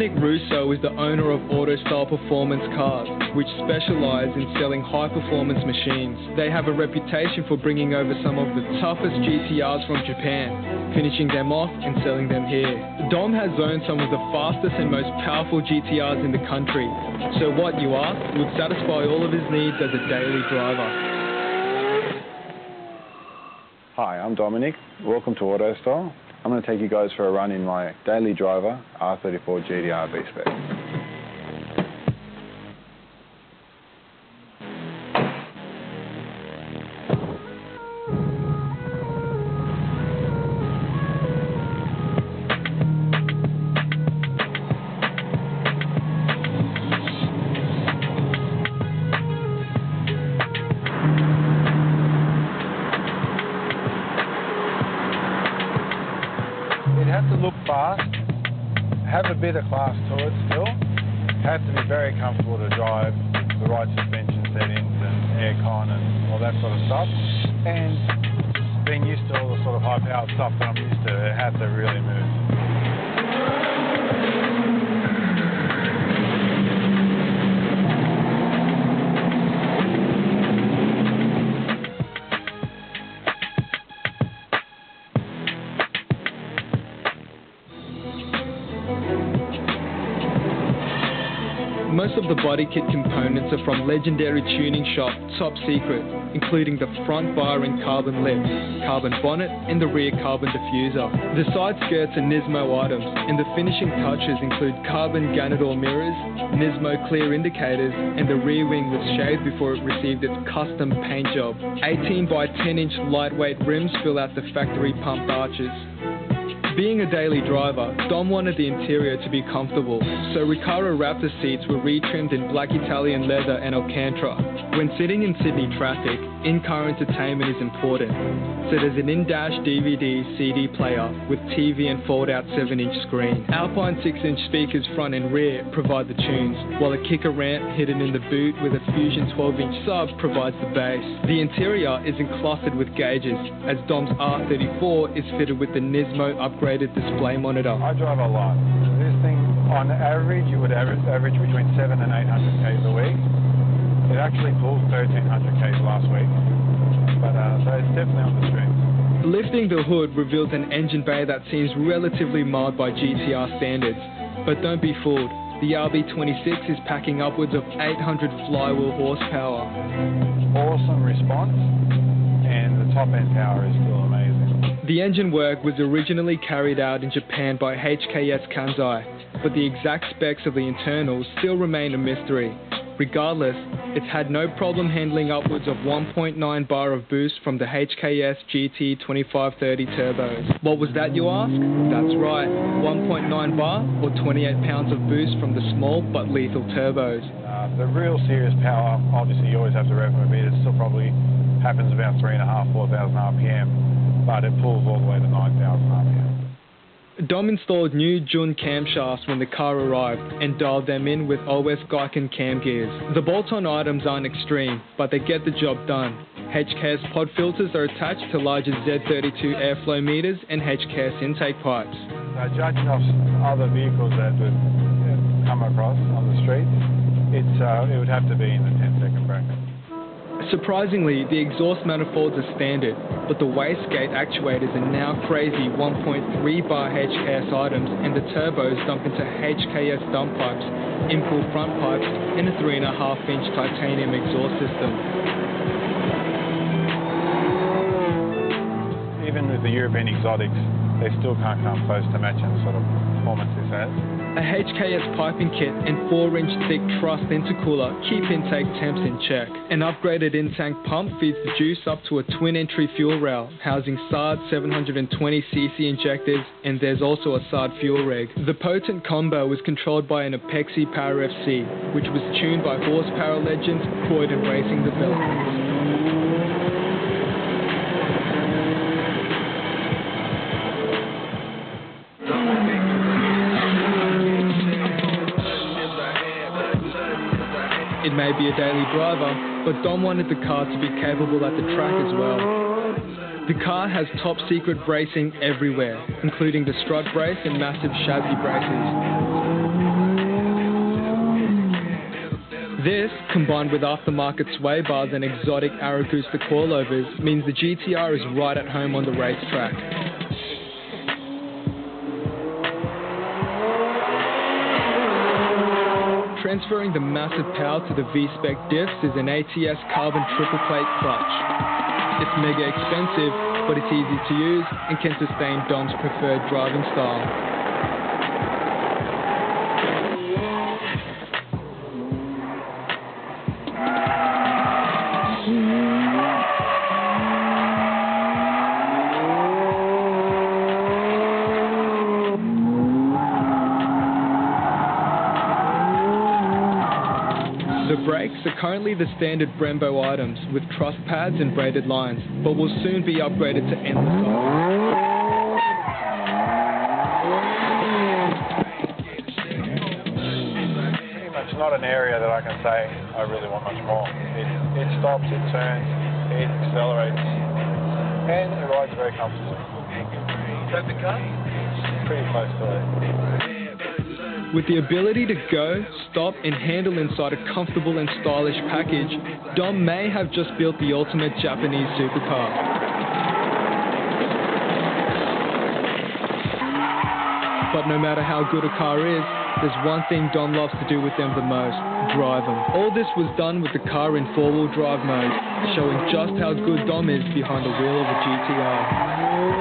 Dominic Russo is the owner of Auto-Style Performance Cars, which specialise in selling high-performance machines. They have a reputation for bringing over some of the toughest GTRs from Japan, finishing them off and selling them here. Dom has owned some of the fastest and most powerful GTRs in the country, so what, you ask, would satisfy all of his needs as a daily driver. Hi, I'm Dominic. Welcome to Auto-Style. I'm going to take you guys for a run in my daily driver, R34 GTR B-Spec. It had to look fast, have a bit of class to it still, had to be very comfortable to drive, the right suspension settings and aircon and all that sort of stuff, and being used to all the sort of high-powered stuff that I'm used to, it had to really move. Most of the body kit components are from legendary tuning shop Top Secret, including the front bar and carbon lip, carbon bonnet and the rear carbon diffuser. The side skirts are Nismo items, and the finishing touches include carbon Ganador mirrors, Nismo clear indicators, and the rear wing was shaved before it received its custom paint job. 18 by 10 inch lightweight rims fill out the factory pump arches. Being a daily driver, Dom wanted the interior to be comfortable, so Recaro Raptor seats were retrimmed in black Italian leather and Alcantara. When sitting in Sydney traffic, in-car entertainment is important, so there's an in-dash DVD CD player with TV and fold-out 7-inch screen. Alpine 6-inch speakers front and rear provide the tunes, while a kicker ramp hidden in the boot with a Fusion 12-inch sub provides the bass. The interior is enclosed with gauges, as Dom's R34 is fitted with the Nismo upgraded display monitor. I drive a lot. This thing, on average, you would average between 700 and 800 k's a week. It actually pulled 1300 k's last week, but so it's definitely on the strength. Lifting the hood reveals an engine bay that seems relatively mild by GTR standards, but don't be fooled. The RB26 is packing upwards of 800 flywheel horsepower. Awesome response, and the top end power is still amazing. The engine work was originally carried out in Japan by HKS Kansai, but the exact specs of the internals still remain a mystery. Regardless, it's had no problem handling upwards of 1.9 bar of boost from the HKS GT 2530 turbos. What was that, you ask? That's right, 1.9 bar or 28 pounds of boost from the small but lethal turbos. The real serious power, obviously you always have to rev them a bit, it still probably happens about 3,500, 4,000 RPM, but it pulls all the way to 9,000 RPM. Dom installed new Jun camshafts when the car arrived and dialed them in with OS Geiken cam gears. The bolt-on items aren't extreme, but they get the job done. HKS pod filters are attached to larger Z32 airflow meters and HKS intake pipes. Judging off other vehicles that would come across on the streets, it would have to be in the 10-second bracket. Surprisingly, the exhaust manifolds are standard, but the wastegate actuators are now crazy 1.3 bar HKS items, and the turbos dump into HKS dump pipes, inpull front pipes, and a 3.5-inch titanium exhaust system. Even with the European exotics, they still can't come close to matching the sort of performance this has. A HKS piping kit and 4-inch thick truss intercooler keep intake temps in check. An upgraded in-tank pump feeds the juice up to a twin-entry fuel rail, housing SARD 720cc injectors, and there's also a SARD fuel reg. The potent combo was controlled by an Apexi Power FC, which was tuned by horsepower legends Croydon Racing Developments. It may be a daily driver, but Dom wanted the car to be capable at the track as well. The car has top secret bracing everywhere, including the strut brace and massive chassis braces. This, combined with aftermarket sway bars and exotic Aragusta coilovers, means the GTR is right at home on the racetrack. Transferring the massive power to the V-Spec diffs is an ATS carbon triple plate clutch. It's mega expensive, but it's easy to use and can sustain Dom's preferred driving style. The brakes are currently the standard Brembo items with truss pads and braided lines, but will soon be upgraded to endless options. Pretty much not an area that I can say I really want much more. It stops, it turns, it accelerates, and it rides very comfortably. Is that the car? Pretty close to it. With the ability to go, stop and handle inside a comfortable and stylish package, Dom may have just built the ultimate Japanese supercar. But no matter how good a car is, there's one thing Dom loves to do with them the most: drive them. All this was done with the car in four-wheel drive mode, showing just how good Dom is behind the wheel of a GTR.